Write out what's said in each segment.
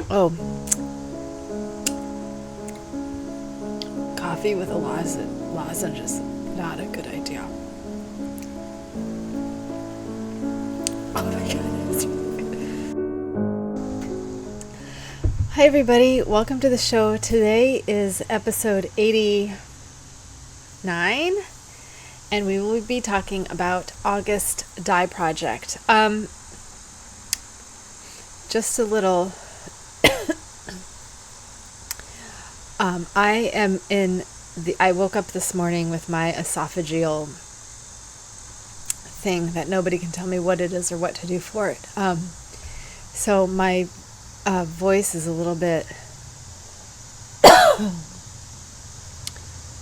Oh, coffee with a lozenge is not a good idea. Oh my god. Hi everybody, welcome to the show. Today is episode 89, and we will be talking about August dye project. Just a little I woke up this morning with my esophageal thing that nobody can tell me what it is or what to do for it. So my voice is a little bit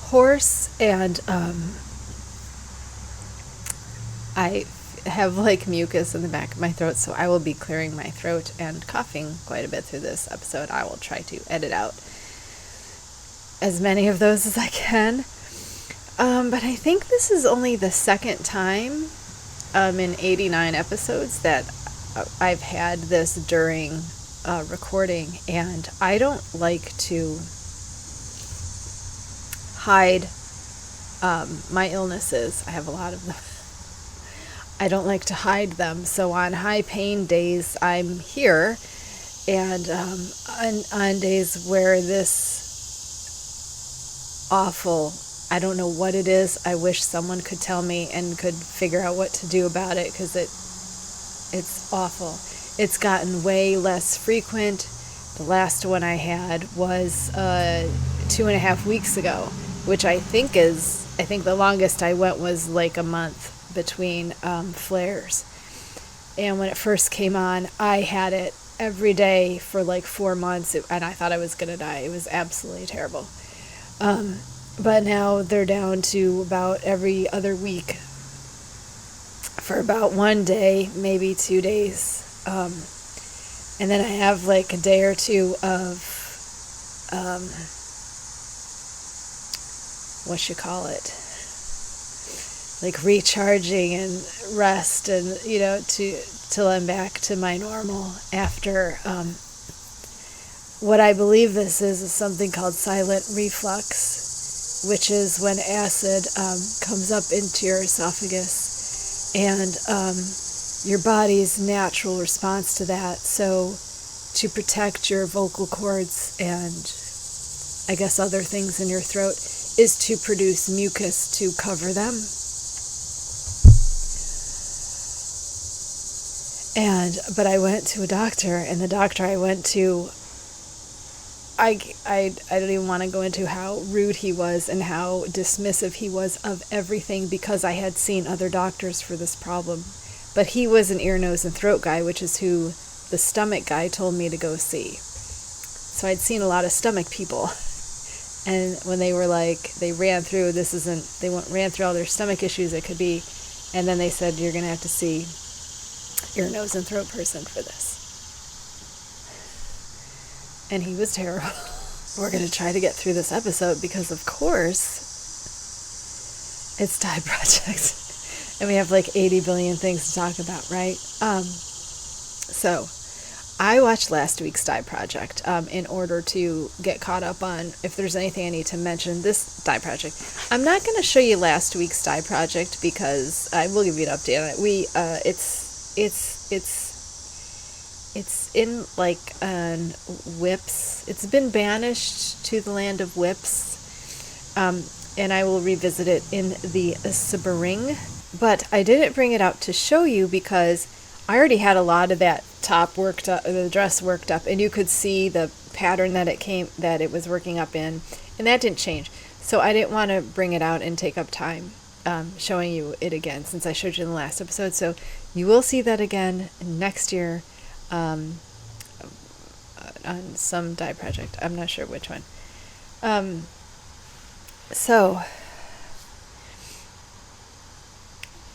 hoarse, and I have like mucus in the back of my throat, so I will be clearing my throat and coughing quite a bit through this episode. I will try to edit out as many of those as I can. But I think this is only the second time in 89 episodes that I've had this during recording, and I don't like to hide my illnesses. I have a lot of them. I don't like to hide them. So on high pain days, I'm here, and on days where this awful, I don't know what it is, I wish someone could tell me and could figure out what to do about it, because it's awful. It's gotten way less frequent. The last one I had was 2.5 weeks ago, which I think the longest I went was like a month between flares. And when it first came on, I had it every day for like 4 months, and I thought I was going to die. It was absolutely terrible. But now they're down to about every other week for about 1 day, maybe 2 days. And then I have like a day or two of, like recharging and rest, and, till I'm back to my normal after, what I believe this is something called silent reflux, which is when acid comes up into your esophagus, and your body's natural response to that. So to protect your vocal cords and I guess other things in your throat is to produce mucus to cover them. But I went to a doctor, and the doctor I went to, I don't even want to go into how rude he was and how dismissive he was of everything, because I had seen other doctors for this problem. But he was an ear, nose, and throat guy, which is who the stomach guy told me to go see. So I'd seen a lot of stomach people. And when they were like, they ran through all their stomach issues it could be, and then they said, you're going to have to see ear, nose, and throat person for this. And he was terrible. We're going to try to get through this episode because, of course, it's dye project. And we have like 80 billion things to talk about, right? So I watched last week's dye project in order to get caught up on if there's anything I need to mention this dye project. I'm not going to show you last week's dye project because I will give you an update on it. It's in like whips. It's been banished to the land of whips, and I will revisit it in the spring. But I didn't bring it out to show you because I already had a lot of that top worked up, the dress worked up, and you could see the pattern that it was working up in, and that didn't change. So I didn't want to bring it out and take up time showing you it again, since I showed you in the last episode. So you will see that again next year on some dye project. I'm not sure which one. So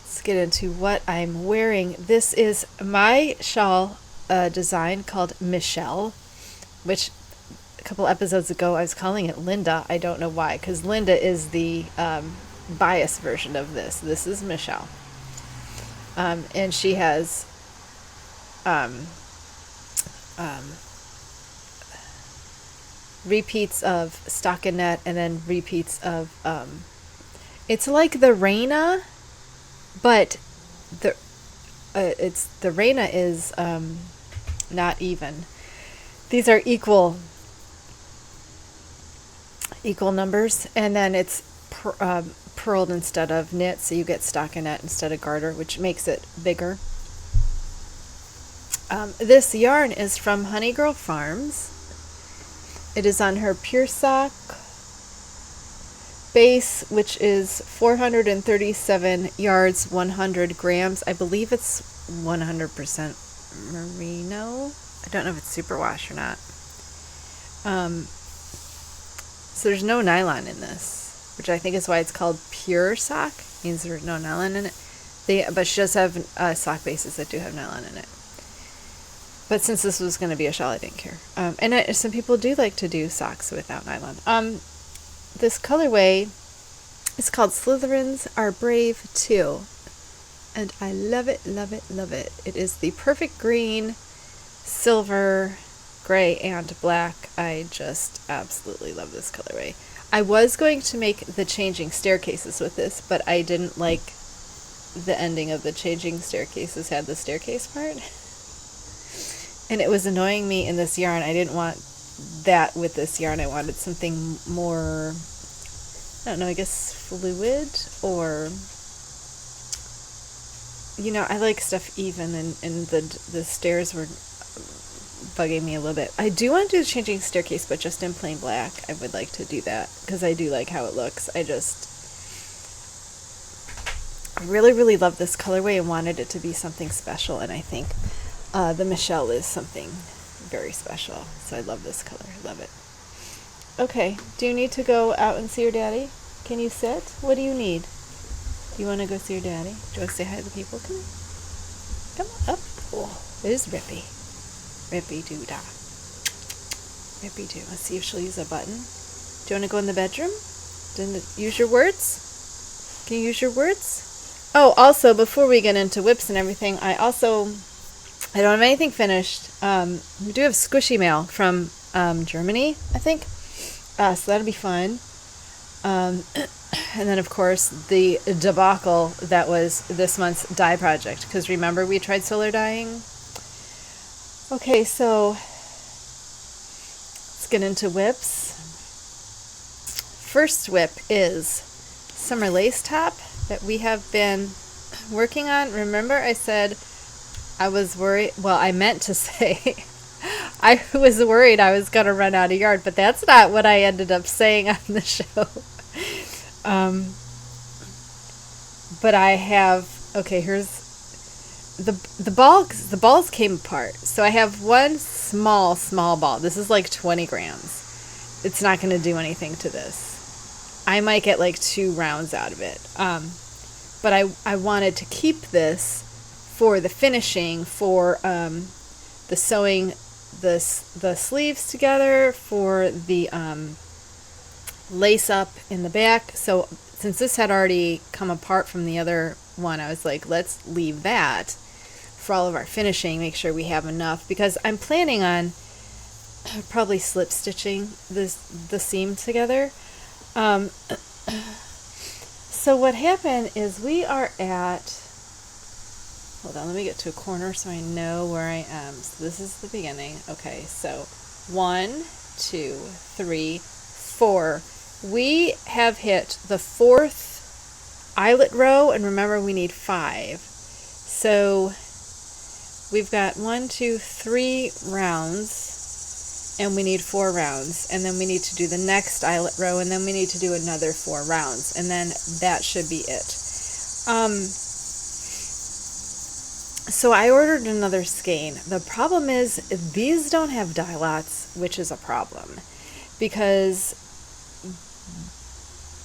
let's get into what I'm wearing. This is my shawl design called Michelle, which a couple episodes ago I was calling it Linda. I don't know why, because Linda is the bias version of this. This is Michelle. And she has repeats of stockinette, and then repeats of, it's like the Reina, but the Reina is not even. These are equal numbers, and then it's purled instead of knit, so you get stockinette instead of garter, which makes it bigger. This yarn is from Honey Girl Farms. It is on her Pure Sock base, which is 437 yards, 100 grams. I believe it's 100% merino. I don't know if it's superwash or not. So there's no nylon in this, which I think is why it's called Pure Sock. It means there's no nylon in it. But she does have sock bases that do have nylon in it. But since this was going to be a shawl, I didn't care. And some people do like to do socks without nylon. This colorway is called Slytherins Are Brave Too. And I love it, love it, love it. It is the perfect green, silver, gray, and black. I just absolutely love this colorway. I was going to make the changing staircases with this, but I didn't like the ending of the changing staircases had the staircase part. And it was annoying me in this yarn. I didn't want that with this yarn. I wanted something more, I don't know, I guess fluid, or, you know, I like stuff even, and the stairs were bugging me a little bit. I do want to do the changing staircase, but just in plain black. I would like to do that because I do like how it looks. I really, really love this colorway and wanted it to be something special, and I think the Michelle is something very special. So I love this color. Love it. Okay. Do you need to go out and see your daddy? Can you sit? What do you need? Do you want to go see your daddy? Do you want to say hi to the people? Come on. Come on up. Oh, there's Rippy. Rippy doo dah. Rippy doo. Let's see if she'll use a button. Do you want to go in the bedroom? Use your words? Can you use your words? Oh, also, before we get into whips and everything, I don't have anything finished. We do have squishy mail from Germany, I think. So that'll be fun. And then, of course, the debacle that was this month's dye project. Because remember, we tried solar dyeing. Okay, so let's get into whips. First whip is summer lace top that we have been working on. Remember, I said I was worried. Well, I meant to say I was worried I was going to run out of yarn, but that's not what I ended up saying on the show. But I have, okay, here's the balls came apart. So I have one small ball. This is like 20 grams. It's not going to do anything to this. I might get like 2 rounds out of it. But I wanted to keep this for the finishing, for the sewing the sleeves together, for the lace up in the back. So since this had already come apart from the other one, I was like, let's leave that for all of our finishing, make sure we have enough, because I'm planning on probably slip stitching the seam together. So what happened is we are at, hold on, let me get to a corner so I know where I am. So this is the beginning. Okay, so 1, 2, 3, 4. We have hit the 4th eyelet row, and remember we need 5. So we've got 1, 2, 3 rounds, and we need 4 rounds, and then we need to do the next eyelet row, and then we need to do another 4 rounds, and then that should be it. So I ordered another skein. The problem is these don't have dye lots, which is a problem, because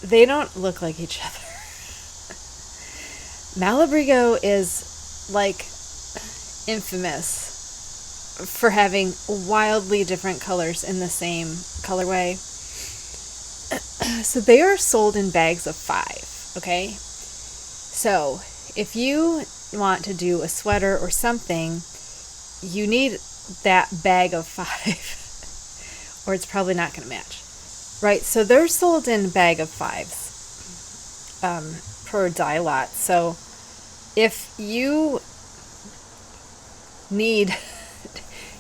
they don't look like each other. Malabrigo is like infamous for having wildly different colors in the same colorway. So they are sold in bags of 5, okay? So if you want to do a sweater or something, you need that bag of 5. or it's probably not going to match. Right, so they're sold in a bag of 5s per dye lot. So if you need,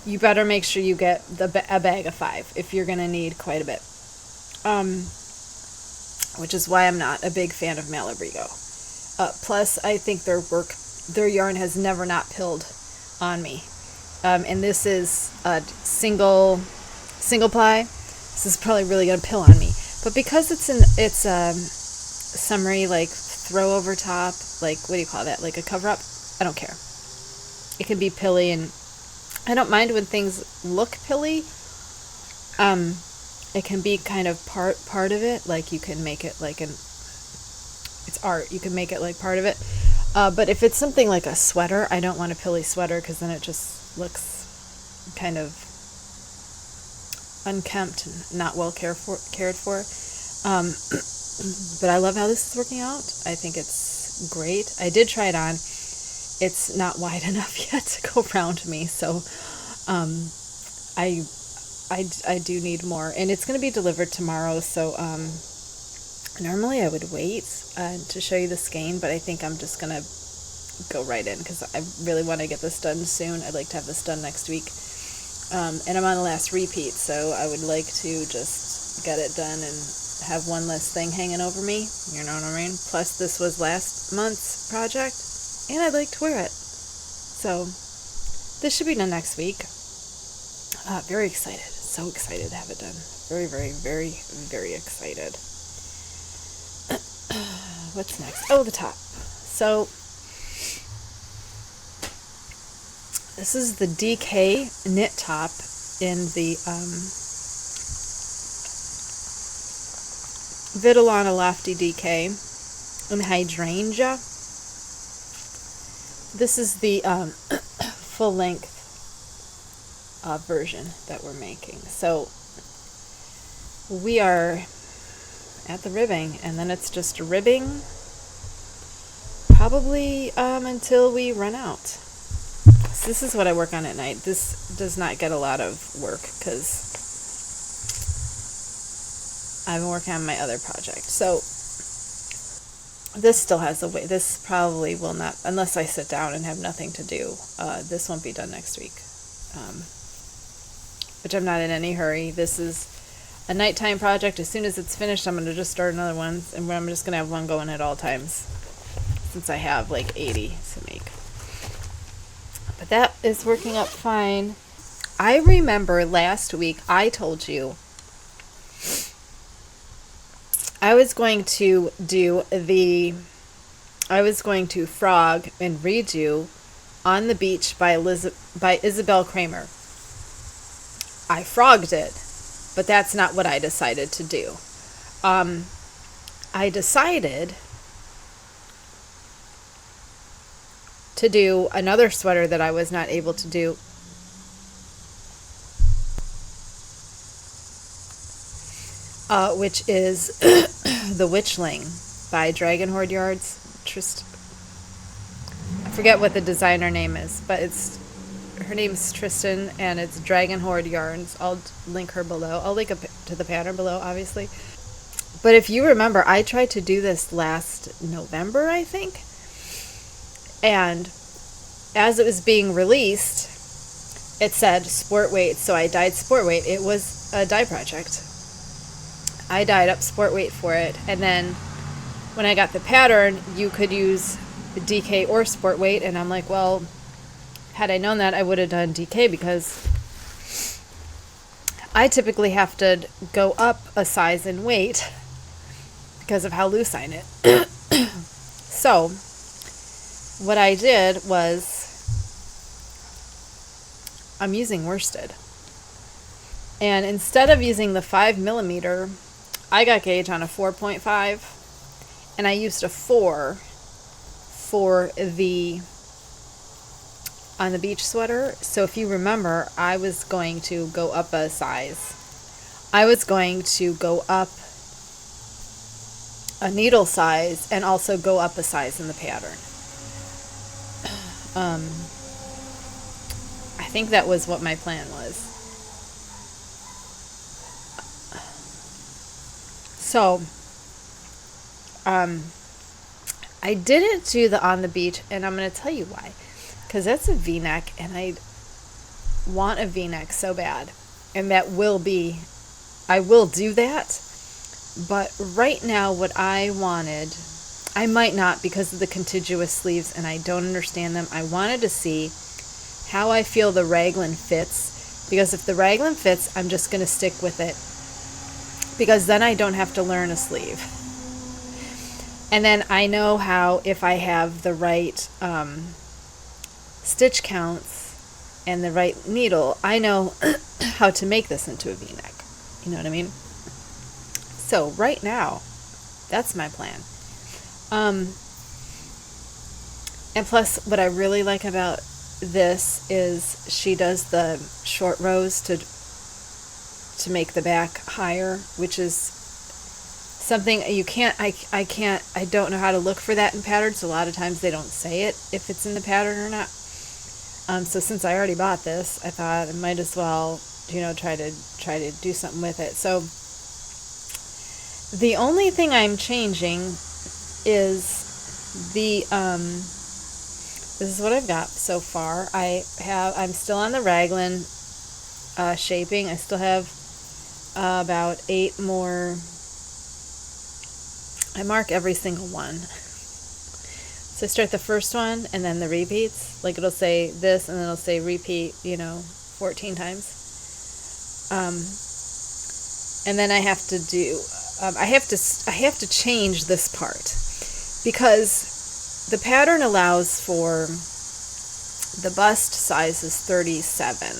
you better make sure you get a bag of 5 if you're going to need quite a bit. Which is why I'm not a big fan of Ravelry Group. Plus, I think their yarn has never not pilled on me. And this is a single ply. This is probably really gonna pill on me. But because it's summery, like throw over top, like what do you call that? Like a cover up. I don't care. It can be pilly, and I don't mind when things look pilly. It can be kind of part of it. Like you can make it like it's art. You can make it like part of it. But if it's something like a sweater, I don't want a pilly sweater because then it just looks kind of unkempt and not well cared for. But I love how this is working out. I think it's great. I did try it on. It's not wide enough yet to go around me, so I do need more, and it's going to be delivered tomorrow. So normally I would wait to show you the skein, but I think I'm just going to go right in because I really want to get this done soon. I'd like to have this done next week. And I'm on the last repeat, so I would like to just get it done and have one less thing hanging over me. You know what I mean? Plus, this was last month's project, and I'd like to wear it. So, this should be done next week. Very excited. So excited to have it done. Very, very, very, very excited. What's next? Oh, the top. So, this is the DK knit top in the Vitalana Lofty DK in Hydrangea. This is the full length version that we're making. So we are at the ribbing, and then it's just ribbing probably until we run out. So this is what I work on at night. This does not get a lot of work because I've been working on my other project. So this still has a way. This probably will not, unless I sit down and have nothing to do, this won't be done next week. Which I'm not in any hurry. This is a nighttime project. As soon as it's finished, I'm going to just start another one, and I'm just going to have one going at all times, since I have like 80 to make. But that is working up fine. I remember last week I told you I was going to frog and redo On the Beach by Isabel Kramer. I frogged it, but that's not what I decided to do. I decided to do another sweater that I was not able to do. Which is the Witchling by Dragon Horde Yards. I forget what the designer name is, but her name's Tristan, and it's Dragon Horde Yarns. I'll link her below. I'll link to the pattern below, obviously. But if you remember, I tried to do this last November, I think. And as it was being released, it said sport weight, so I dyed sport weight. It was a dye project. I dyed up sport weight for it, and then when I got the pattern, you could use DK or sport weight, and I'm like, well, had I known that, I would have done DK, because I typically have to go up a size in weight because of how loose I knit. So what I did was, I'm using worsted, and instead of using the 5mm, I got gauge on a 4.5, and I used a 4 for the On the Beach sweater. So if you remember, I was going to go up a size. I was going to go up a needle size and also go up a size in the pattern. I think that was what my plan was. So, I didn't do the on the beach, and I'm going to tell you why. Because that's a V-neck, and I want a V-neck so bad. And that will be, I will do that. But right now, what I wanted, I might not because of the contiguous sleeves, and I don't understand them. I wanted to see how I feel the raglan fits. Because if the raglan fits, I'm just going to stick with it. Because then I don't have to learn a sleeve. And then I know how, if I have the right stitch counts and the right needle, I know how to make this into a V-neck. You know what I mean? So right now, that's my plan. And plus, what I really like about this is she does the short rows to make the back higher, which is something you can't, I don't know how to look for that in patterns. A lot of times they don't say it if it's in the pattern or not. So since I already bought this, I thought I might as well, try to do something with it. So the only thing I'm changing is this is what I've got so far. I'm still on the raglan shaping. I still have about 8 more. I mark every single one. So I start the first one and then the repeats. Like it'll say this and then it'll say repeat, 14 times. And then I have to do, I have to change this part because the pattern allows for the bust size is 37,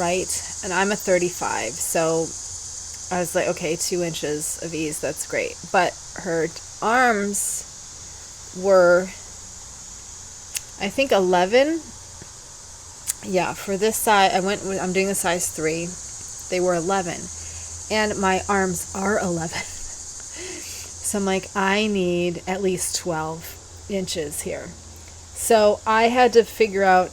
right? And I'm a 35, so I was like, okay, 2 inches of ease, that's great. But her arms were, I think 11. Yeah, for this size, I'm doing a size 3. They were 11. And my arms are 11. So I'm like, I need at least 12 inches here. So I had to figure out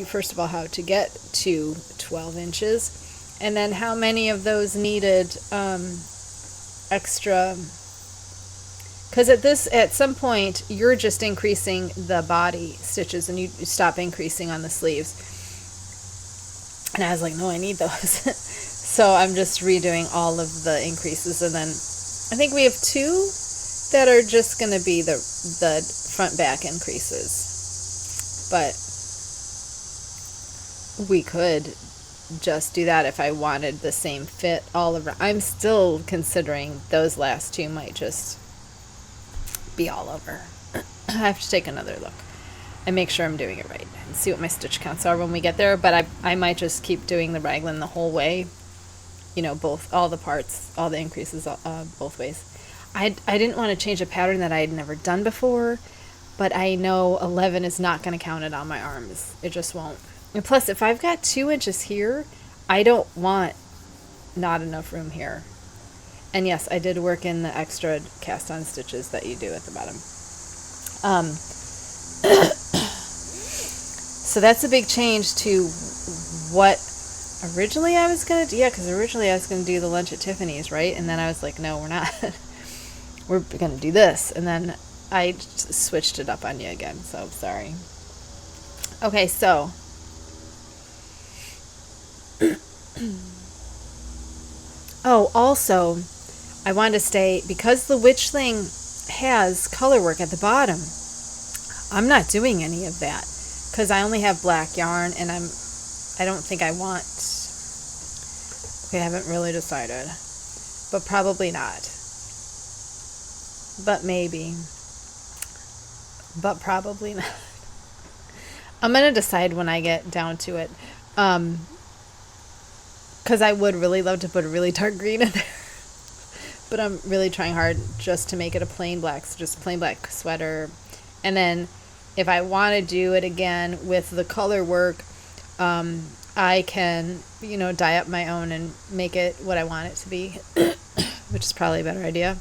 first of all, how to get to 12 inches. And then how many of those needed extra, because at some point you're just increasing the body stitches and you stop increasing on the sleeves. And I was like, no, I need those. So I'm just redoing all of the increases, and then I think we have 2 that are just going to be the front back increases. But we could just do that if I wanted the same fit all around. I'm still considering those last 2 might just be all over. I have to take another look and make sure I'm doing it right and see what my stitch counts are when we get there. But I might just keep doing the raglan the whole way, all the parts, all the increases both ways. I didn't want to change a pattern that I had never done before, but I know 11 is not going to count it on my arms. It just won't. And plus, if I've got 2 inches here, I don't want not enough room here. And yes, I did work in the extra cast-on stitches that you do at the bottom. So that's a big change to what originally I was going to do. Yeah, because originally I was going to do the lunch at Tiffany's, right? And then I was like, no, we're not. We're going to do this. And then I switched it up on you again, so sorry. Okay, so oh, also, I wanted to stay, because the Witchling has color work at the bottom, I'm not doing any of that, because I only have black yarn, and I don't think I want, I haven't really decided, but probably not, but maybe, but probably not. I'm going to decide when I get down to it. Because I would really love to put a really dark green in there. But I'm really trying hard just to make it a plain black, so just plain black sweater. And then if I want to do it again with the color work, I can, dye up my own and make it what I want it to be, which is probably a better idea.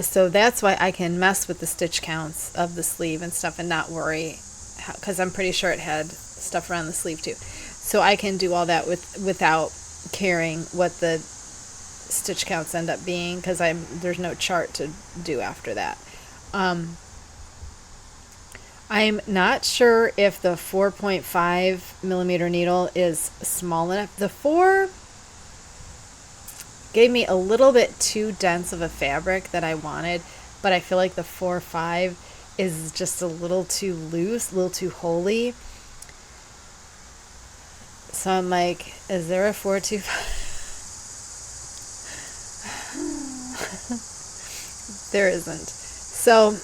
So that's why I can mess with the stitch counts of the sleeve and stuff and not worry, because I'm pretty sure it had stuff around the sleeve too. So I can do all that without caring what the stitch counts end up being, because there's no chart to do after that. I'm not sure if the 4.5 millimeter needle is small enough. The 4 gave me a little bit too dense of a fabric that I wanted, but I feel like the 4.5 is just a little too loose, a little too holy. So I'm like, is there a 4.25? There isn't. So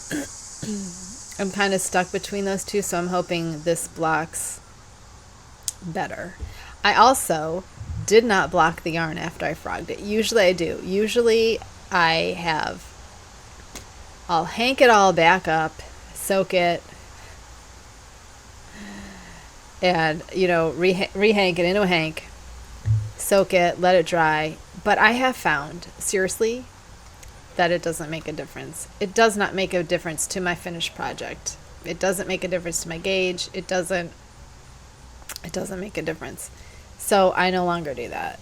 I'm kind of stuck between those two, so I'm hoping this blocks better. I also did not block the yarn after I frogged it. Usually I do. Usually I'll hank it all back up, soak it, and, rehank it into a hank, soak it, let it dry. But I have found, seriously, that it doesn't make a difference. It does not make a difference to my finished project. It doesn't make a difference to my gauge. It doesn't make a difference. So I no longer do that.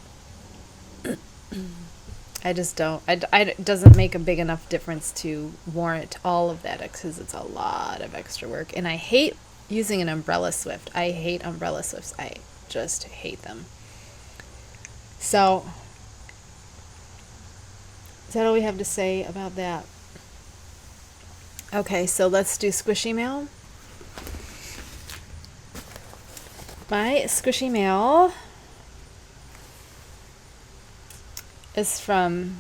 I just don't. It doesn't make a big enough difference to warrant all of that, because it's a lot of extra work. And I hate using an umbrella swift. I hate umbrella swifts. I just hate them. So is that all we have to say about that? Okay, so let's do squishy mail. My squishy mail is from,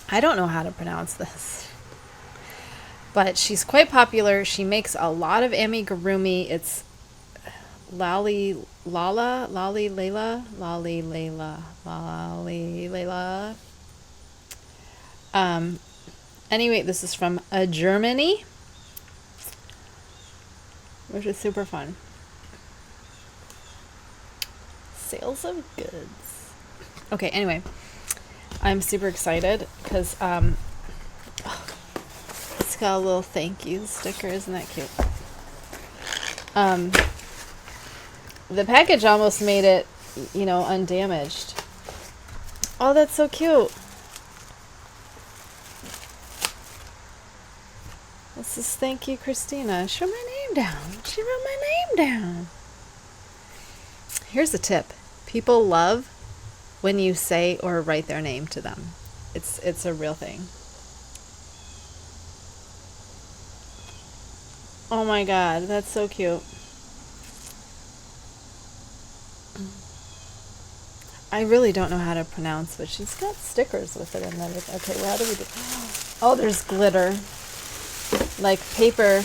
I don't know how to pronounce this, but she's quite popular. She makes a lot of amigurumi. It's Lalylala. Anyway, this is from Germany, which is super fun. Sales of goods. Okay, anyway, I'm super excited because it's got a little thank you sticker. Isn't that cute? The package almost made it, undamaged. Oh, that's so cute. This is thank you, Christina. Show my name down. She wrote my name down. Here's a tip. People love when you say or write their name to them. It's a real thing. Oh my God, that's so cute. I really don't know how to pronounce, but she's got stickers with it and everything. Okay, well, how do we do? Oh, there's glitter. Like paper.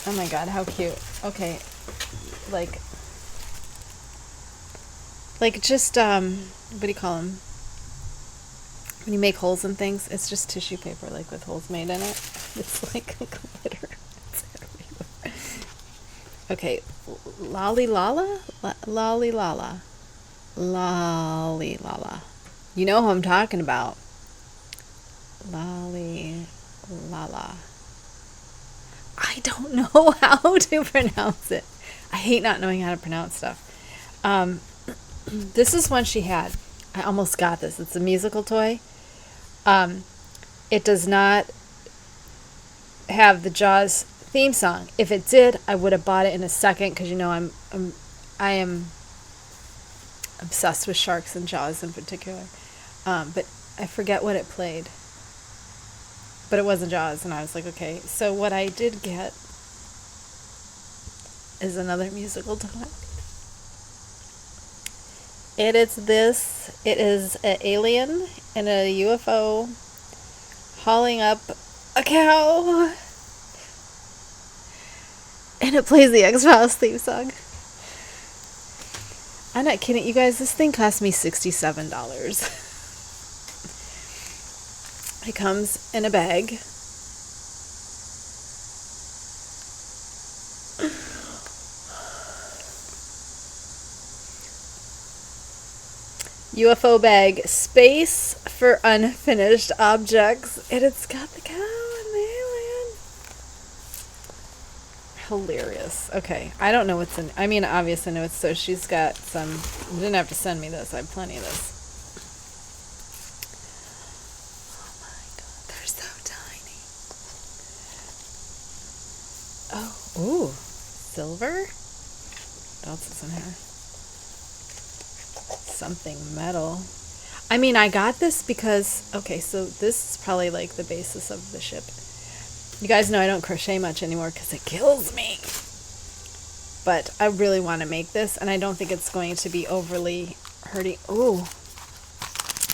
Oh my God, how cute. Okay. Like just, what do you call them? When you make holes in things, it's just tissue paper, like with holes made in it. It's like glitter. It's everywhere. Okay. Lalylala? Lalylala. Lalylala. You know who I'm talking about. Lalylala. I don't know how to pronounce it. I hate not knowing how to pronounce stuff. This is one she had. I almost got this. It's a musical toy. It does not have the Jaws theme song. If it did, I would have bought it in a second, because I am obsessed with sharks and Jaws in particular. But I forget what it played. But it wasn't Jaws, and I was like, okay. So what I did get is another musical toy. It is an alien in a UFO hauling up a cow. And it plays the X-Files theme song. I'm not kidding. You guys, this thing cost me $67. It comes in a bag. UFO bag, space for unfinished objects, and it's got the cow and the alien. hilarious. Okay, I don't know what's in. I mean, obviously, I know it's. So she's got some. You didn't have to send me this. I have plenty of this. Oh my god, they're so tiny. Oh, ooh, silver. What else is in here? Something metal. I mean, I got this because, okay, so this is probably like the basis of the ship. You guys know I don't crochet much anymore because it kills me. But I really want to make this, and I don't think it's going to be overly hurting. Ooh.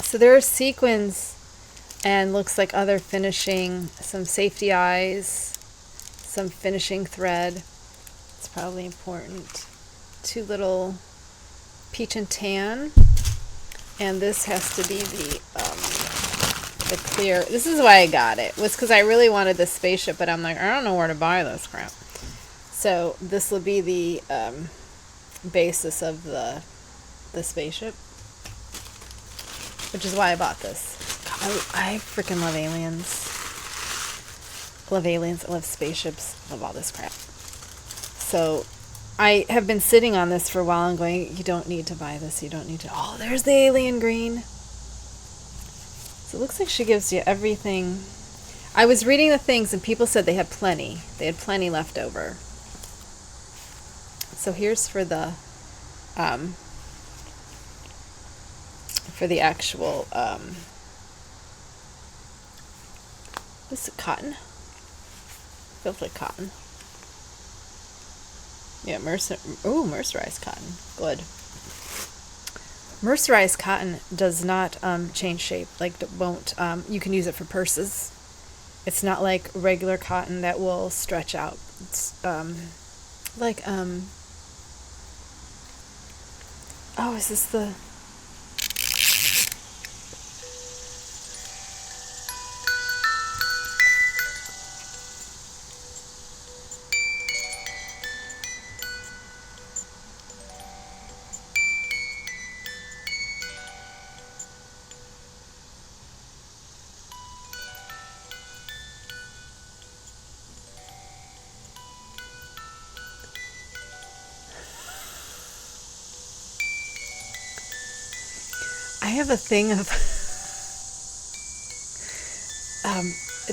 So there are sequins and looks like other finishing, some safety eyes, some finishing thread. It's probably important. 2 little peach and tan. And this has to be the clear. This is why I got it. Was because I really wanted the spaceship, but I'm like, I don't know where to buy this crap. So this will be the basis of the spaceship, which is why I bought this. I freaking love aliens. I love aliens. I love spaceships. I love all this crap. So I have been sitting on this for a while and going, you don't need to buy this. You don't need to. Oh, there's the alien green. So it looks like she gives you everything. I was reading the things and people said they had plenty. They had plenty left over. So here's for the actual, this is cotton. Feels like cotton. Yeah, mercerized cotton. Good. Mercerized cotton does not change shape. Like, won't. You can use it for purses. It's not like regular cotton that will stretch out. It's like oh, is this the? I have a thing of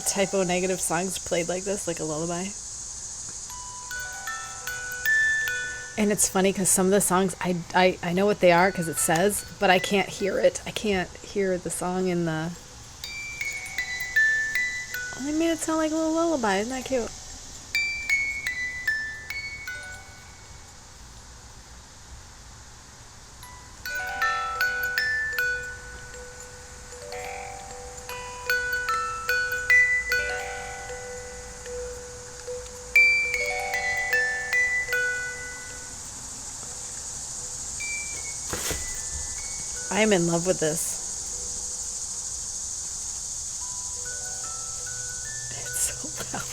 typo negative songs played like this, like a lullaby. And it's funny because some of the songs, I know what they are because it says, but I can't hear it. I can't hear the song in the... Oh, they made it sound like a little lullaby. Isn't that cute? I am in love with this. It's so loud.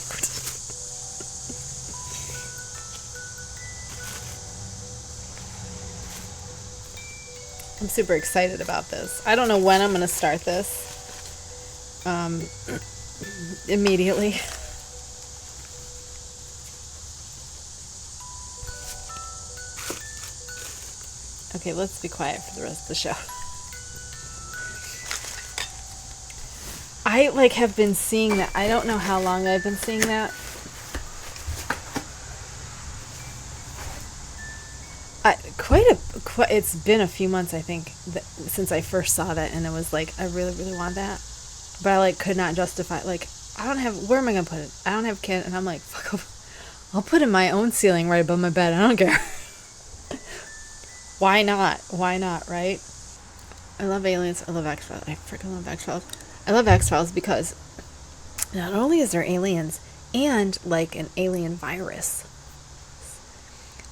I'm super excited about this. I don't know when I'm going to start this. Immediately. Okay, let's be quiet for the rest of the show. I have been seeing that. I don't know how long I've been seeing that. It's been a few months, I think, since I first saw that, and it was like, I really, really want that. But I could not justify, I don't have, where am I going to put it? I don't have kid, and I'm like, fuck off. I'll put it in my own ceiling right above my bed. I don't care. Why not? Why not, right? I love aliens. I love X-Files. I freaking love X-Files. I love X-Files because not only is there aliens and an alien virus,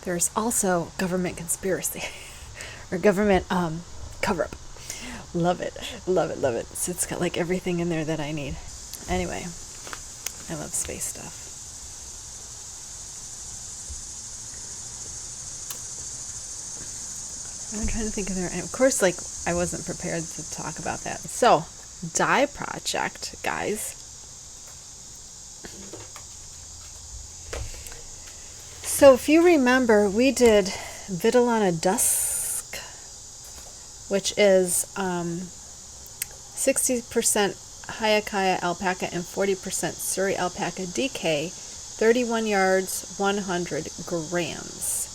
there's also government conspiracy or government cover-up. Love it. Love it. Love it. So it's got everything in there that I need. Anyway, I love space stuff. I'm trying to think of and of course, I wasn't prepared to talk about that. So, dye project, guys. So if you remember, we did Vitellana Dusk, which is 60% Hayakaya alpaca and 40% Surrey alpaca DK, 31 yards, 100 grams.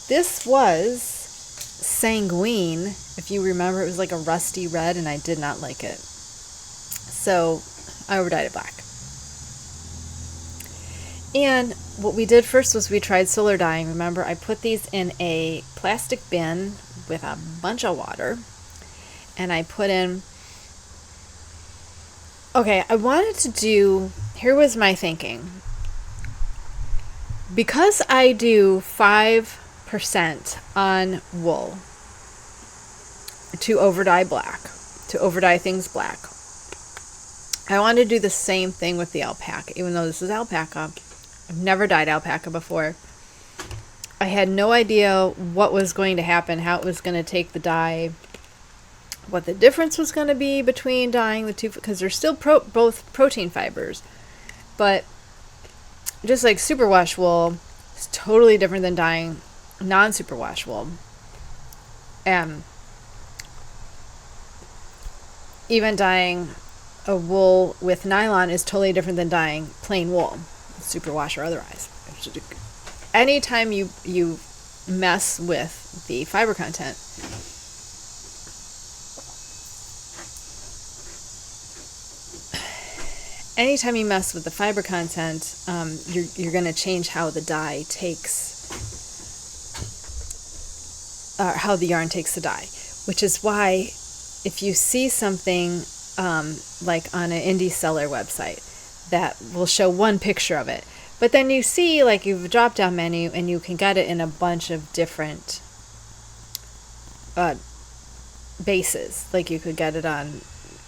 This was sanguine. If you remember, it was like a rusty red, and I did not like it. So I overdyed it black. And what we did first was we tried solar dyeing. Remember, I put these in a plastic bin with a bunch of water, and I put in, okay, I wanted to do, here was my thinking. Because I do 5% on wool to overdye black, to overdye things black, I want to do the same thing with the alpaca, even though this is alpaca. I've never dyed alpaca before. I had no idea what was going to happen, how it was going to take the dye, what the difference was going to be between dyeing the two, because they're still both protein fibers. But just like superwash wool is totally different than dyeing non-superwash wool. Even dyeing a wool with nylon is totally different than dyeing plain wool, superwash or otherwise. Anytime you mess with the fiber content, anytime you mess with the fiber content, you're going to change how the dye takes, how the yarn takes the dye, which is why if you see something like on an indie seller website that will show one picture of it, but then you see like you have a drop down menu and you can get it in a bunch of different bases. Like you could get it on,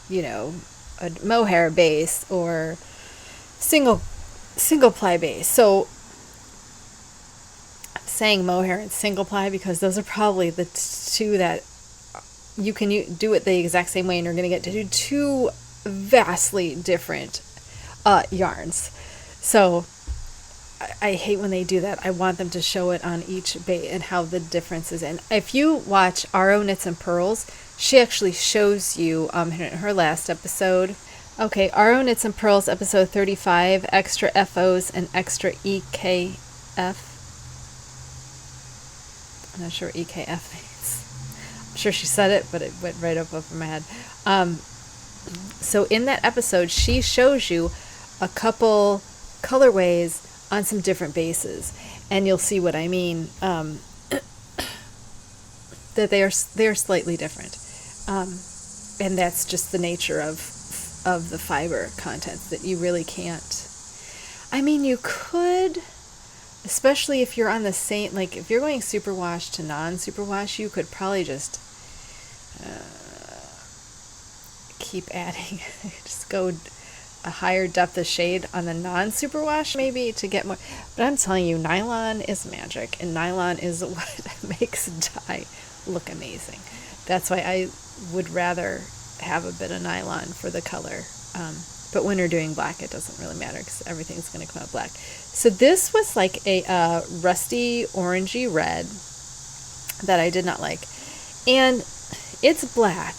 you know, a mohair base or single ply base. So I'm saying mohair and single ply because those are probably the two that you can do it the exact same way, and you're going to get to do two vastly different yarns. So I hate when they do that. I want them to show it on each bait and how the difference is. And if you watch RO Knits and Pearls, she actually shows you in her last episode. Okay, RO Knits and Pearls, episode 35, extra FOs and extra EKF. I'm not sure what EKF means. I'm sure she said it, but it went right up over my head. So in that episode, she shows you a couple colorways on some different bases, and you'll see what I mean. That they are slightly different, and that's just the nature of the fiber content, that you really can't. I mean, you could, especially if you're on the same, like if you're going superwash to non-superwash, you could probably just keep adding, just go a higher depth of shade on the non-superwash maybe to get more. But I'm telling you, nylon is magic, and nylon is what makes dye look amazing. That's why I would rather have a bit of nylon for the color. But when you're doing black, it doesn't really matter because everything's going to come out black. So this was like a rusty orangey red that I did not like. And it's black.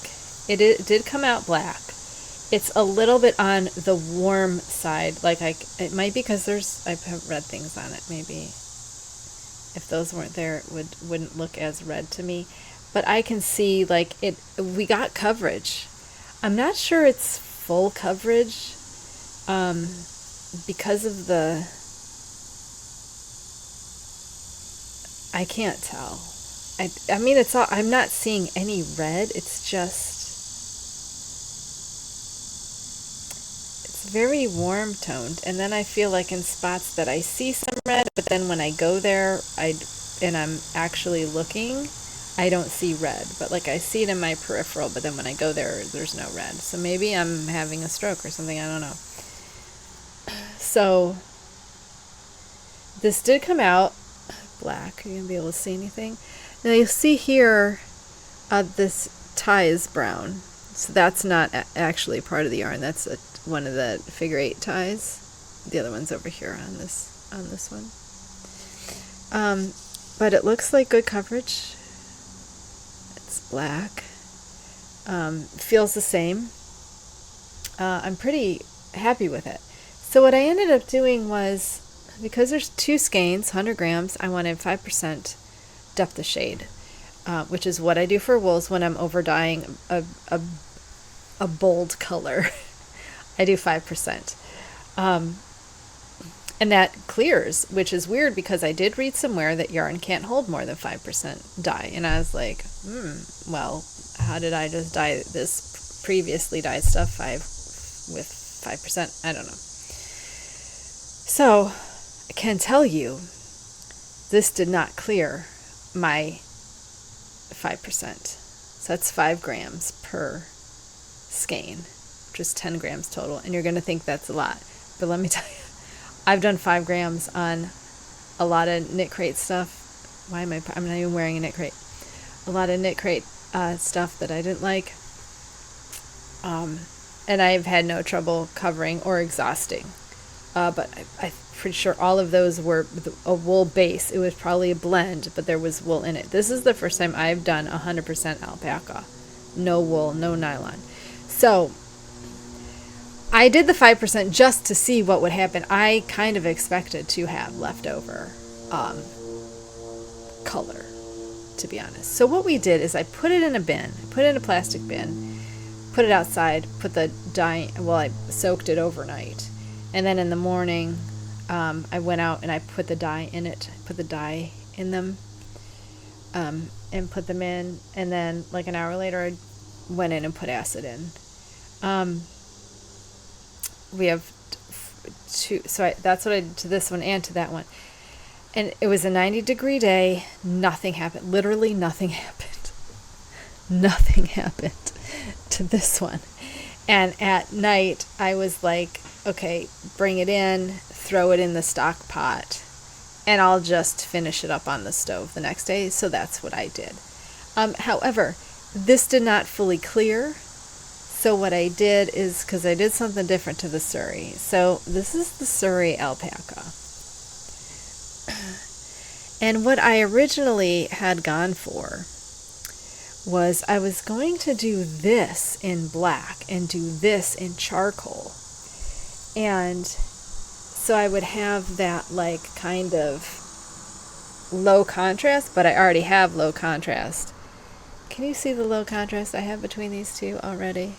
It did come out black. It's a little bit on the warm side. Like it might be because I have red things on it. Maybe if those weren't there, it wouldn't look as red to me. But I can see like we got coverage. I'm not sure it's full coverage because of the, I can't tell. I mean, it's all, I'm not seeing any red. It's just, it's very warm toned. And then I feel like in spots that I see some red, but then when I go there, and I'm actually looking, I don't see red. But like I see it in my peripheral, but then when I go there, there's no red. So maybe I'm having a stroke or something. I don't know. So this did come out black. Are you gonna be able to see anything? Now you'll see here this tie is brown, so that's not actually part of the yarn. That's one of the figure 8 ties. The other one's over here on this on this one. But it looks like good coverage. It's black. Feels the same. I'm pretty happy with it. So what I ended up doing was, because there's 2 skeins, 100 grams, I wanted 5% depth of shade, which is what I do for wools when I'm over dyeing a bold color. I do 5%. And that clears, which is weird because I did read somewhere that yarn can't hold more than 5% dye. And I was like, well, how did I just dye this previously dyed stuff with 5%? I don't know. So I can tell you, this did not clear my 5%. So that's 5 grams per skein, which is 10 grams total. And you're going to think that's a lot. But let me tell you, I've done 5 grams on a lot of Knitcrate stuff. I'm not even wearing a Knitcrate. A lot of Knitcrate stuff that I didn't like. And I've had no trouble covering or exhausting. But I'm pretty sure all of those were a wool base. It was probably a blend, but there was wool in it. This is the first time I've done 100% alpaca. No wool, no nylon. So I did the 5% just to see what would happen. I kind of expected to have leftover color, to be honest. So what we did is I put it in a bin, put it in a plastic bin, put it outside, put the dye, well, I soaked it overnight. And then in the morning, I went out and I put the dye in it, put the dye in them, and put them in. And then like an hour later, I went in and put acid in. We have 2, so that's what I did to this one and to that one. And it was a 90-degree day. Nothing happened. Literally nothing happened. Nothing happened to this one. And at night, I was like, okay, bring it in, throw it in the stock pot, and I'll just finish it up on the stove the next day. So that's what I did. However, this did not fully clear. So what I did is, because I did something different to the Surrey. So this is the Surrey alpaca. And what I originally had gone for was I was going to do this in black and do this in charcoal. And so I would have that like kind of low contrast, but I already have low contrast. Can you see the low contrast I have between these two already?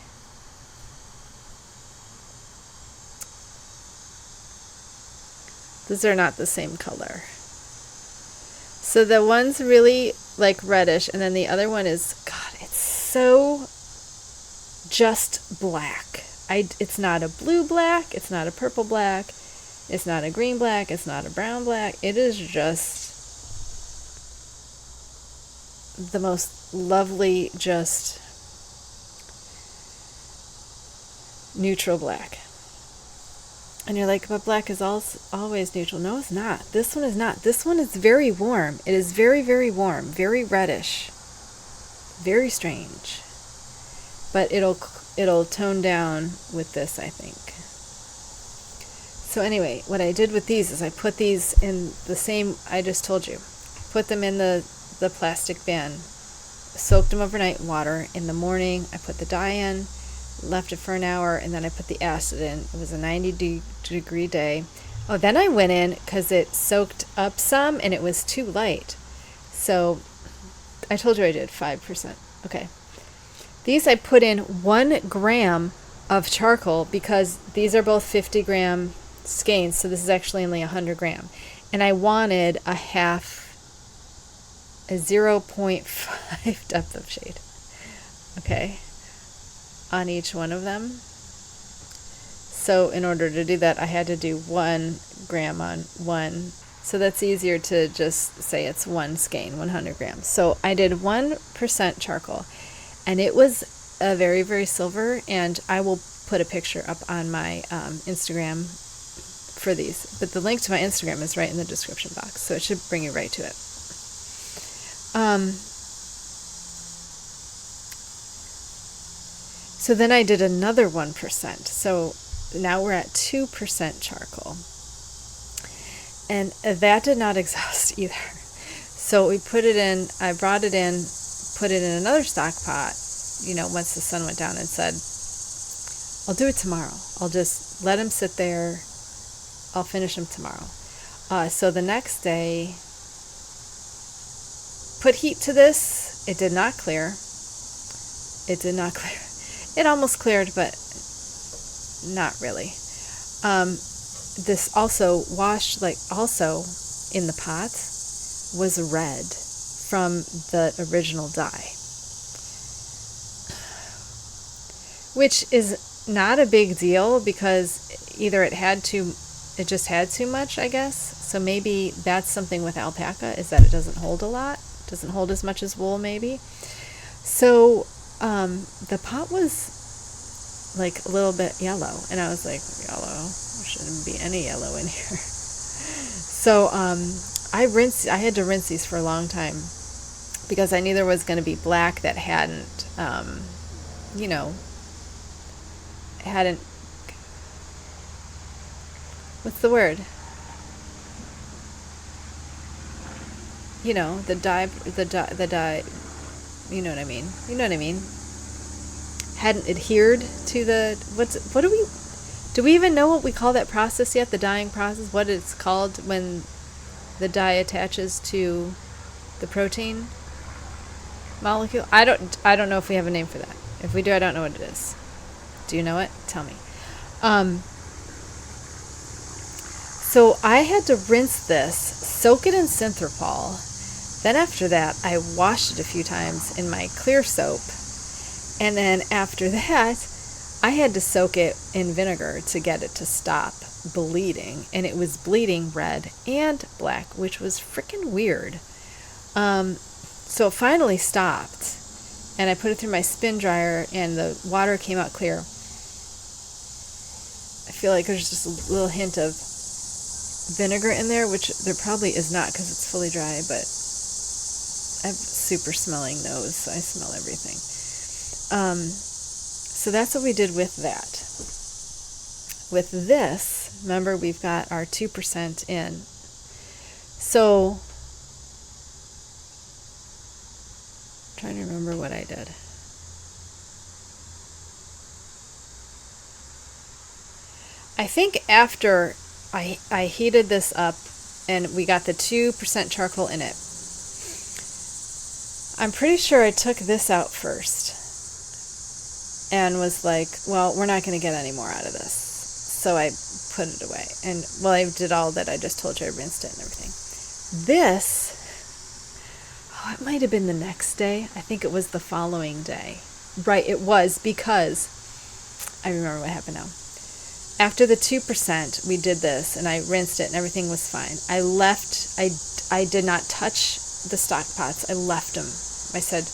These are not the same color. So the one's really like reddish, and then the other one is, God, it's so just black. It's not a blue black, it's not a purple black, it's not a green black, it's not a brown black. It is just the most lovely, just neutral black. And you're like, but black is always neutral. No, it's not. This one is not. This one is very warm. It is very, very warm, very reddish, very strange. But it'll tone down with this, I think. So anyway, what I did with these is I put these in the same, I just told you. Put them in the plastic bin, soaked them overnight in water. In the morning, I put the dye in, left it for an hour, and then I put the acid in. It was a 90-degree day. Oh, then I went in because it soaked up some and it was too light. So I told you I did 5%. Okay. These I put in 1 gram of charcoal because these are both 50-gram skeins. So this is actually only 100 gram. And I wanted a 0.5 depth of shade. Okay. On each one of them. So in order to do that, I had to do 1 gram on 1. So that's easier to just say it's 1 skein, 100 grams. So I did 1% charcoal, and it was a very, very silver, and I will put a picture up on my Instagram for these. But the link to my Instagram is right in the description box, so it should bring you right to it. So then I did another 1%. So now we're at 2% charcoal. And that did not exhaust either. So we put it in, I brought it in, put it in another stock pot, once the sun went down, and said, I'll do it tomorrow. I'll just let them sit there. I'll finish them tomorrow. So the next day, put heat to this. It did not clear. It did not clear. It almost cleared, but not really. This also washed, also in the pot, was red from the original dye, which is not a big deal because either it just had too much, I guess. So maybe that's something with alpaca, is that it doesn't hold a lot, doesn't hold as much as wool maybe. So the pot was like a little bit yellow, and I was like, yellow? There shouldn't be any yellow in here. So I had to rinse these for a long time because I knew there was going to be black that hadn't, what's the word? The dye, you know what I mean? Hadn't adhered to do we even know what we call that process yet? The dyeing process, what it's called when the dye attaches to the protein molecule? I don't know if we have a name for that. If we do, I don't know what it is. Do you know it? Tell me. So I had to rinse this, soak it in Synthropol. Then after that, I washed it a few times in my clear soap. And then after that, I had to soak it in vinegar to get it to stop bleeding. And it was bleeding red and black, which was freaking weird. So it finally stopped. And I put it through my spin dryer, and the water came out clear. I feel like there's just a little hint of vinegar in there, which there probably is not because it's fully dry, but I have a super smelling nose, so I smell everything. So that's what we did with that. With this, remember, we've got our 2% in. So, I'm trying to remember what I did. I think after I heated this up and we got the 2% charcoal in it, I'm pretty sure I took this out first and was like, well, we're not going to get any more out of this. So I put it away. And, well, I did all that I just told you. I rinsed it and everything. This, it might have been the next day. I think it was the following day. Right, it was, because I remember what happened now. After the 2%, we did this, and I rinsed it, and everything was fine. I did not touch the stock pots. I left them. I said,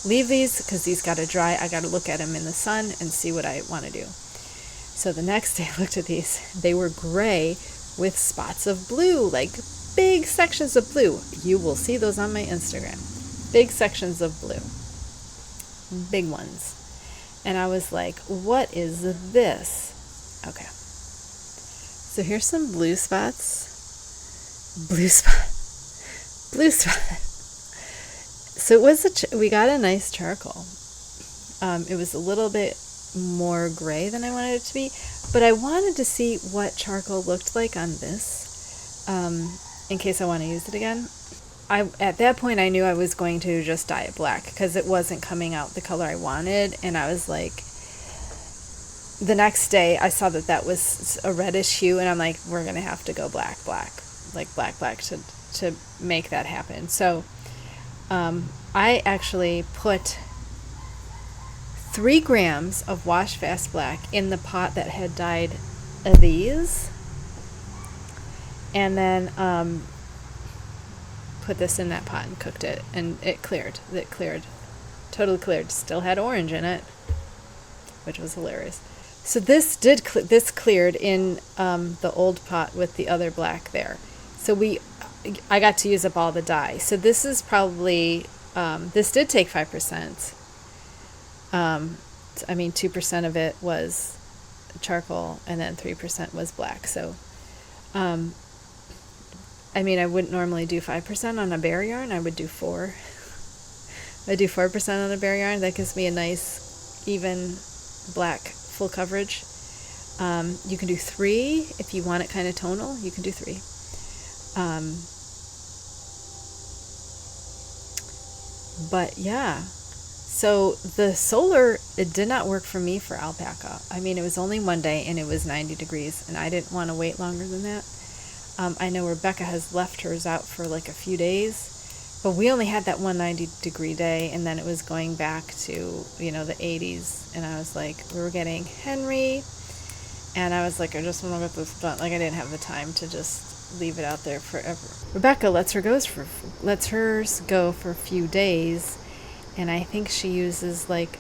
leave these, because these got to dry. I got to look at them in the sun and see what I want to do. So the next day I looked at these. They were gray with spots of blue, like big sections of blue. You will see those on my Instagram. Big sections of blue. Big ones. And I was like, what is this? Okay. So here's some blue spots. Blue spot. So it was we got a nice charcoal. It was a little bit more gray than I wanted it to be, but I wanted to see what charcoal looked like on this, in case I want to use it again. At that point, I knew I was going to just dye it black because it wasn't coming out the color I wanted, and I was like, the next day I saw that was a reddish hue, and I'm like, we're gonna have to go black to make that happen. So I actually put 3 grams of Wash Fast Black in the pot that had dyed these, and then put this in that pot and cooked it, and it cleared. Totally cleared. Still had orange in it, which was hilarious. So this cleared in the old pot with the other black there. So I got to use up all the dye. So this is probably this did take 5%. 2% of it was charcoal, and then 3% was black. So I mean, I wouldn't normally do 5% on a bare yarn. I would do 4. I do 4% on a bare yarn. That gives me a nice, even black full coverage. You can do 3 if you want it kind of tonal. You can do 3. But yeah, so the solar, it did not work for me for alpaca. I mean, it was only one day and it was 90 degrees and I didn't want to wait longer than that. I know Rebecca has left hers out for like a few days, but we only had that 190-degree day, and then it was going back to, you know, the 80s, and I was like, we were getting Henry, and I was like, I just want to get this done. Like, I didn't have the time to just leave it out there forever. Rebecca lets hers go for a few days, and I think she uses like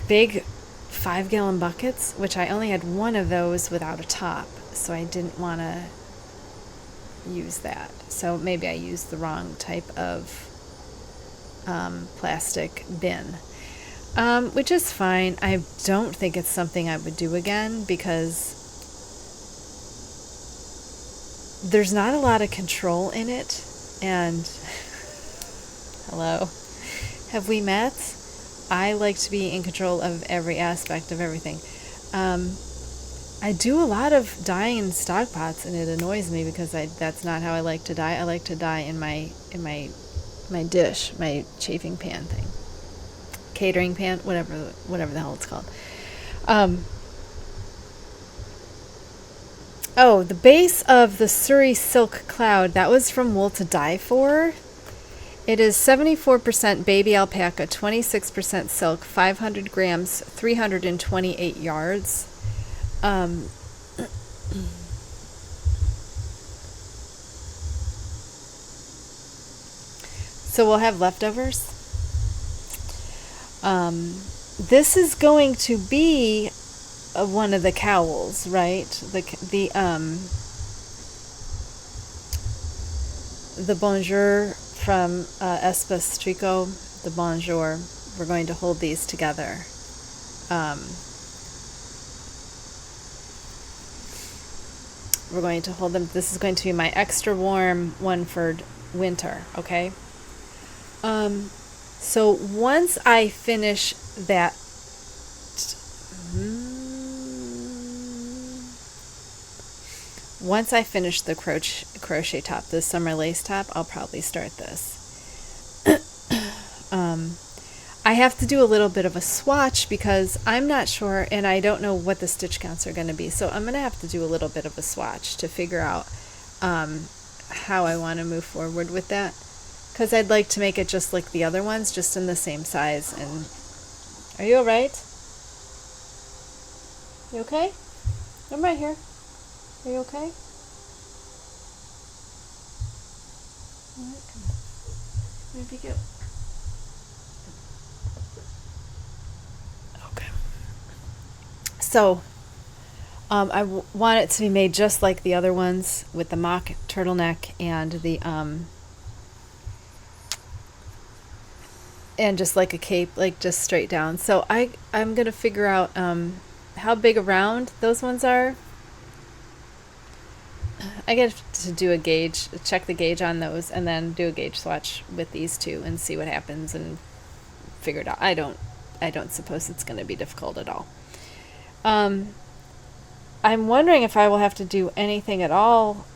big 5-gallon buckets, which I only had one of those without a top, so I didn't want to use that. So maybe I used the wrong type of plastic bin, which is fine. I don't think it's something I would do again because there's not a lot of control in it. And hello, have we met? I like to be in control of every aspect of everything. I do a lot of dyeing in stock pots, and it annoys me because that's not how I like to dye. I like to dye in my dish, my chafing pan thing, catering pan, whatever the hell it's called. Oh, the base of the Surrey Silk Cloud, that was from Wool to Dye For. It is 74% baby alpaca, 26% silk, 500 grams, 328 yards. So we'll have leftovers. This is going to be one of the cowls, right? The Bonjour from Espace Tricot, the Bonjour. We're going to hold these together. We're going to hold them. This is going to be my extra warm one for winter, okay? So once I finish that, once I finish the crochet top, the summer lace top, I'll probably start this. I have to do a little bit of a swatch because I'm not sure, and I don't know what the stitch counts are going to be. So I'm going to have to do a little bit of a swatch to figure out how I want to move forward with that. Because I'd like to make it just like the other ones, just in the same size. And are you all right? You okay? I'm right here. Are you okay? All right, come on. Maybe go. Okay. So, I want it to be made just like the other ones with the mock turtleneck and the and just like a cape, like just straight down. So I'm gonna figure out how big around those ones are. I get to do a gauge, check the gauge on those, and then do a gauge swatch with these two and see what happens and figure it out. I don't suppose it's going to be difficult at all. I'm wondering if I will have to do anything at all,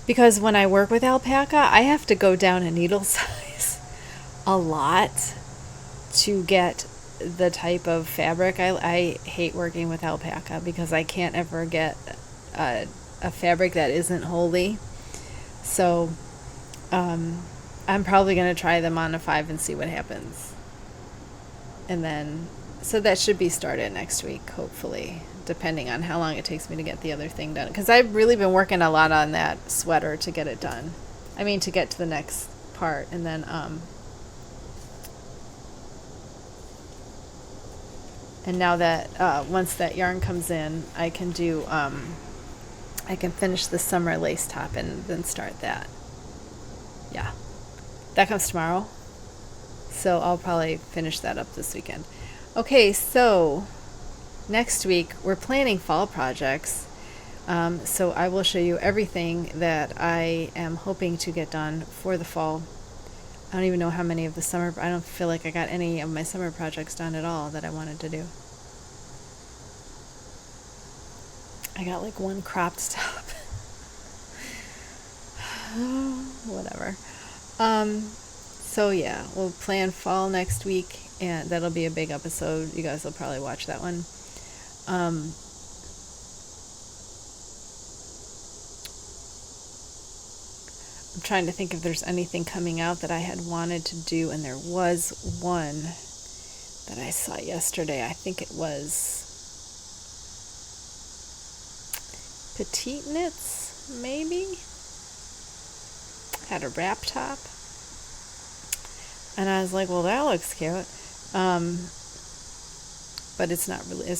because when I work with alpaca, I have to go down a needle size a lot to get the type of fabric. I hate working with alpaca because I can't ever get a fabric that isn't wholey. So I'm probably going to try them on a 5 and see what happens. And then, so that should be started next week, hopefully, depending on how long it takes me to get the other thing done. Because I've really been working a lot on that sweater to get it done. I mean, to get to the next part. And then, and now that, once that yarn comes in, I can do, I can finish the summer lace top and then start that. Yeah. That comes tomorrow. So I'll probably finish that up this weekend. Okay, so next week we're planning fall projects. So I will show you everything that I am hoping to get done for the fall. I don't even know how many of the summer, I don't feel like I got any of my summer projects done at all that I wanted to do. I got like one cropped top. Whatever. So yeah, we'll plan fall next week, and that'll be a big episode. You guys will probably watch that one. I'm trying to think if there's anything coming out that I had wanted to do, and there was one that I saw yesterday. I think it was Petite Knits, maybe? Had a wrap top. And I was like, well, that looks cute. But it's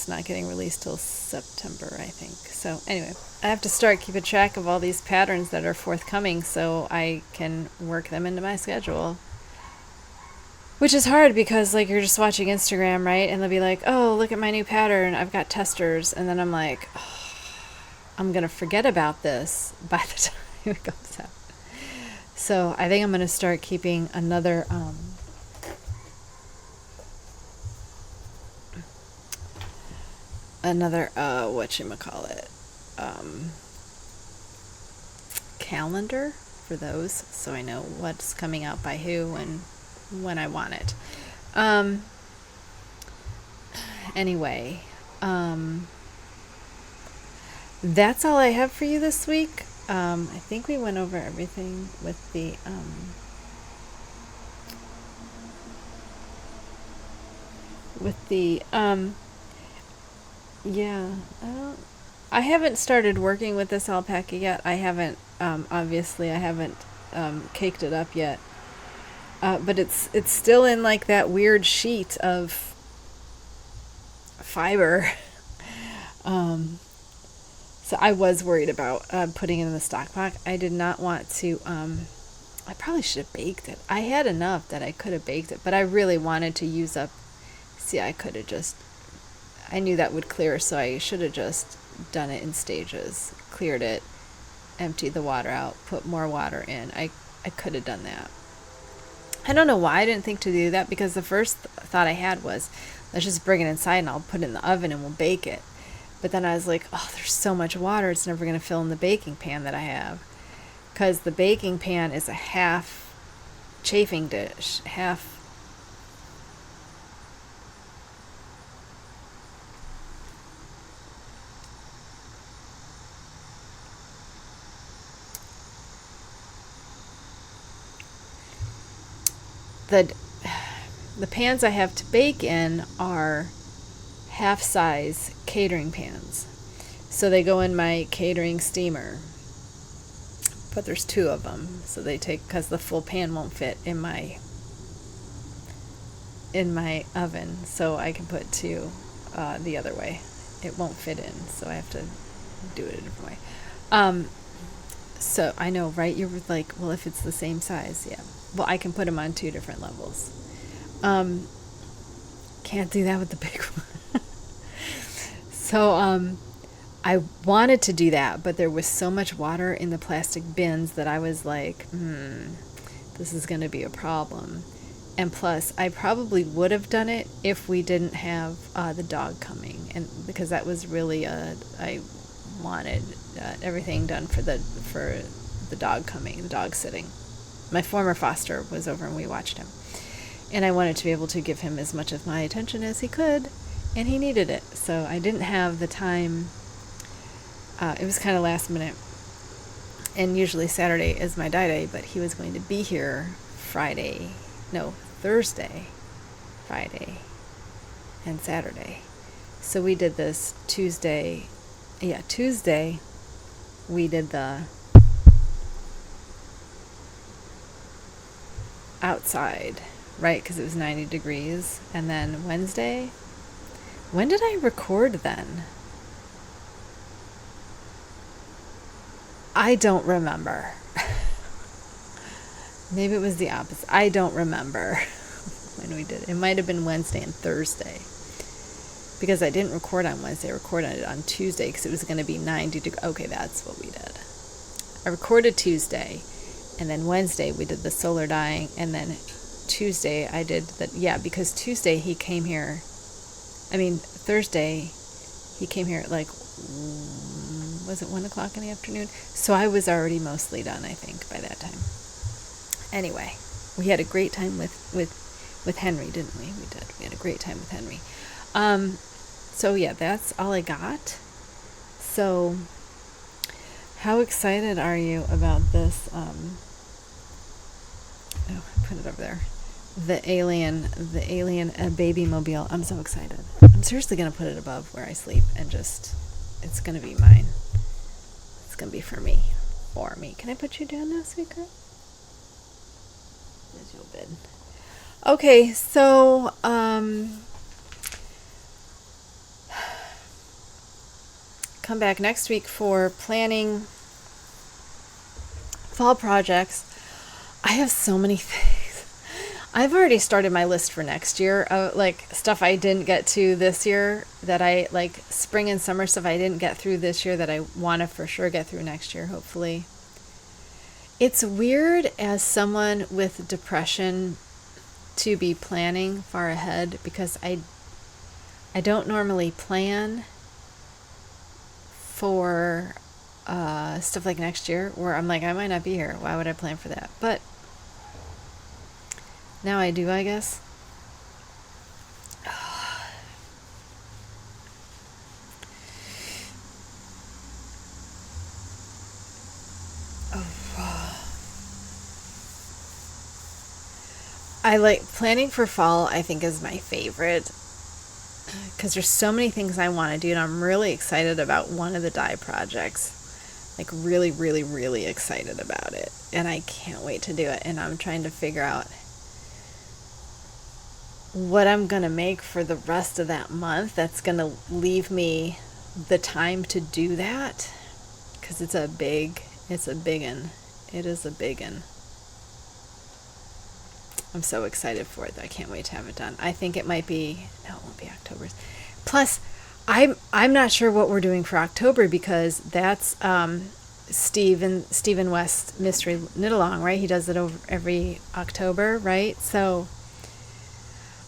not getting released till September, I think. So anyway, I have to start keeping track of all these patterns that are forthcoming so I can work them into my schedule. Which is hard because like you're just watching Instagram, right? And they'll be like, oh, look at my new pattern. I've got testers. And then I'm like, oh, I'm going to forget about this by the time it comes out. So I think I'm going to start keeping another calendar for those, so I know what's coming out by who and when I want it. Anyway, that's all I have for you this week. I think we went over everything with the yeah, I haven't started working with this alpaca yet. I haven't obviously I haven't caked it up yet, but it's still in like that weird sheet of fiber. So I was worried about putting it in the stock pot. I did not want to I probably should have baked it. I had enough that I could have baked it, but I really wanted to use up. See, I could have just, I knew that would clear, so I should have just done it in stages. Cleared it, emptied the water out, put more water in. I could have done that. I don't know why I didn't think to do that, because the first thought I had was, let's just bring it inside and I'll put it in the oven and we'll bake it. But then I was like, oh, there's so much water, it's never going to fill in the baking pan that I have. Because the baking pan is a half chafing dish, half the pans I have to bake in are half size catering pans. So they go in my catering steamer. But there's two of them, so they take, because the full pan won't fit in my oven, so I can put two the other way. It won't fit in, so I have to do it a different way. So I know, right? You're like, well, if it's the same size, yeah. Well, I can put them on two different levels. Can't do that with the big one. So I wanted to do that, but there was so much water in the plastic bins that I was like, this is going to be a problem. And plus, I probably would have done it if we didn't have the dog coming, and because that was really I wanted everything done for the dog coming, the dog sitting. My former foster was over and we watched him, and I wanted to be able to give him as much of my attention as he could, and he needed it. So I didn't have the time. It was kind of last minute, and usually Saturday is my dye day, but he was going to be here Thursday, Friday, and Saturday. So we did this Tuesday. Yeah, Tuesday we did the outside, right, because it was 90 degrees. And then Wednesday, when did I record then? I don't remember. Maybe it was the opposite. I don't remember when we did it. It might have been Wednesday and Thursday. because I didn't record on Wednesday. I recorded it on Tuesday because it was going to be 90 degrees. Okay, that's what we did. I recorded Tuesday, and then Wednesday we did the solar dyeing, and then Tuesday I did because Tuesday he came here. Thursday he came here at was it 1 o'clock in the afternoon? So I was already mostly done, I think, by that time. Anyway, we had a great time with Henry, didn't we? We did. We had a great time with Henry. So yeah, that's all I got. So how excited are you about this? I put it over there. The alien baby mobile. I'm so excited. I'm seriously going to put it above where I sleep and it's going to be mine. It's going to be for me. Can I put you down now, sweetheart? There's your bed. Okay, so, come back next week for planning fall projects. I have so many things. I've already started my list for next year of stuff I didn't get to this year that I spring and summer stuff I didn't get through this year that I want to for sure get through next year, hopefully. It's weird as someone with depression to be planning far ahead because I don't normally plan for stuff like next year where I'm I might not be here. Why would I plan for that? But now I do, I guess. I like planning for fall, I think is my favorite because there's so many things I want to do, and I'm really excited about one of the dye projects. Really, really, really excited about it. And I can't wait to do it. And I'm trying to figure out what I'm going to make for the rest of that month that's going to leave me the time to do that. Because it's a big one. It is a big one. I'm so excited for it that I can't wait to have it done. I think it won't be October. Plus, I'm not sure what we're doing for October because that's Stephen West Mystery Knit Along, right? He does it over every October, right? So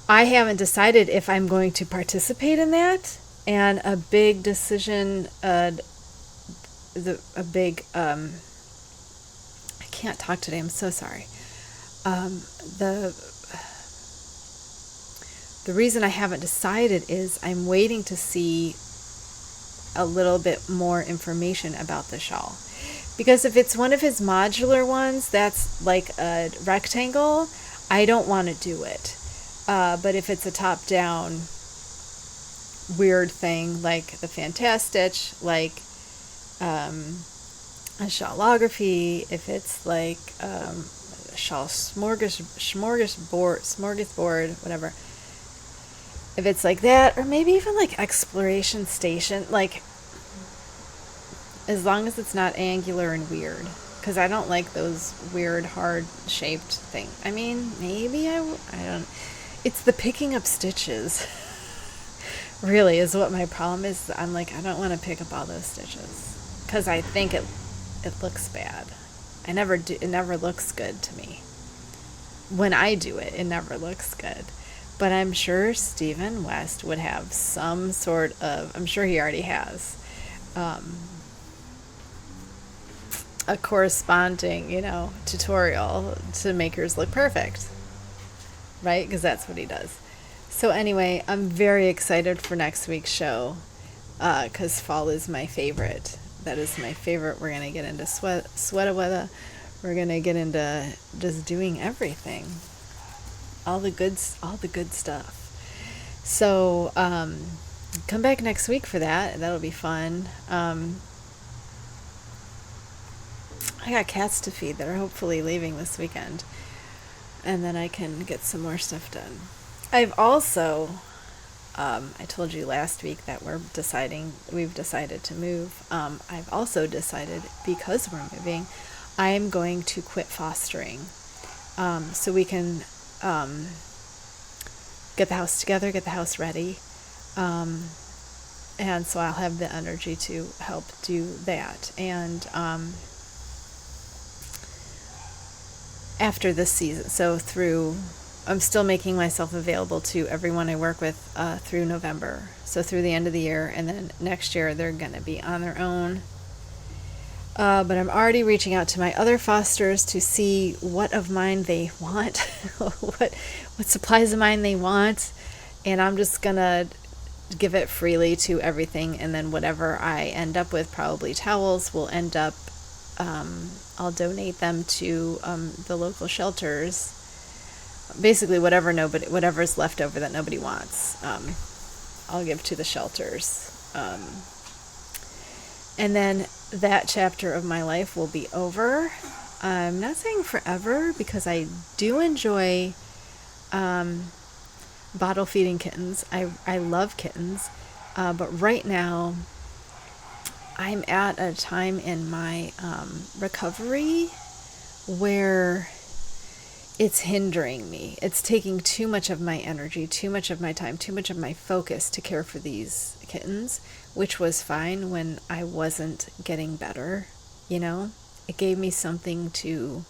I haven't decided if I'm going to participate in that. And a big decision, I can't talk today. I'm so sorry. The reason I haven't decided is I'm waiting to see a little bit more information about the shawl. Because if it's one of his modular ones that's like a rectangle, I don't want to do it. But if it's a top-down weird thing like the Fantastitch, like a shawlography, if it's like a shawl smorgasbord, whatever. If it's like that, or maybe even like Exploration Station, as long as it's not angular and weird, because I don't like those weird, hard-shaped things. I mean, maybe I don't. It's the picking up stitches, really, is what my problem is. I'm I don't want to pick up all those stitches, because I think it looks bad. It never looks good to me. When I do it, it never looks good. But I'm sure Stephen West would have some sort of, I'm sure he already has, a corresponding, tutorial to make yours look perfect. Right? Because that's what he does. So anyway, I'm very excited for next week's show because fall is my favorite. That is my favorite. We're going to get into sweater weather. We're going to get into just doing everything. All the good stuff. So come back next week for that. That'll be fun. I got cats to feed that are hopefully leaving this weekend. And then I can get some more stuff done. I've also, I told you last week that we've decided to move. I've also decided, because we're moving, I am going to quit fostering. So we can get the house together, get the house ready. And so I'll have the energy to help do that. And after this season, so I'm still making myself available to everyone I work with through November. So through the end of the year, and then next year they're going to be on their own. But I'm already reaching out to my other fosters to see what of mine they want, what supplies of mine they want, and I'm just going to give it freely to everything, and then whatever I end up with, probably towels, will end up, I'll donate them to the local shelters. Basically, whatever's left over that nobody wants, I'll give to the shelters. And then that chapter of my life will be over. I'm not saying forever, because I do enjoy bottle feeding kittens. I love kittens, but right now I'm at a time in my recovery where it's hindering me. It's taking too much of my energy, too much of my time, too much of my focus to care for these kittens, which was fine when I wasn't getting better, It gave me something to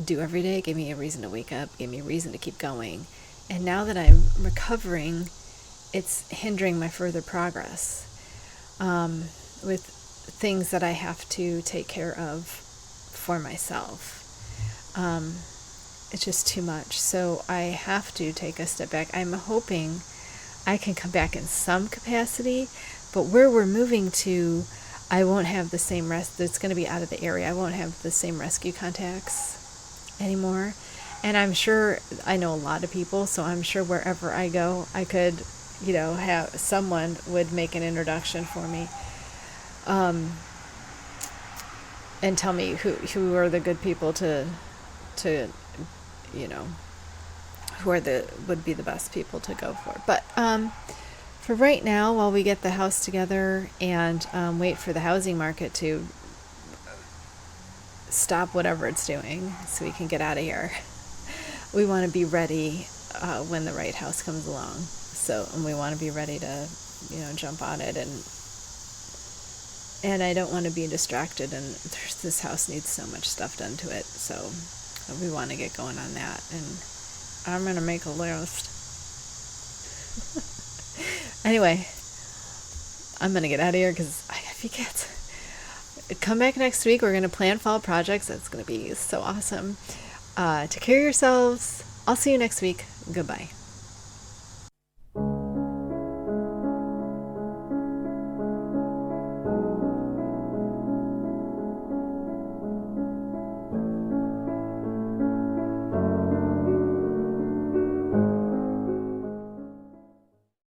do every day. It gave me a reason to wake up, gave me a reason to keep going. And now that I'm recovering, it's hindering my further progress with things that I have to take care of for myself. It's just too much. So I have to take a step back. I'm hoping I can come back in some capacity, but where we're moving to, I won't have the same it's going to be out of the area. I won't have the same rescue contacts anymore. And I'm sure, I know a lot of people, so I'm sure wherever I go, I could, have someone would make an introduction for me, and tell me who are the good people to who would be the best people to go for. But for right now, while we get the house together and wait for the housing market to stop whatever it's doing so we can get out of here, we want to be ready when the right house comes along. And we want to be ready to, jump on it. And I don't want to be distracted. And this house needs so much stuff done to it. So we want to get going on that. And I'm going to make a list. Anyway, I'm going to get out of here because I got a few kids. Come back next week. We're going to plan fall projects. That's going to be so awesome. Take care of yourselves. I'll see you next week. Goodbye.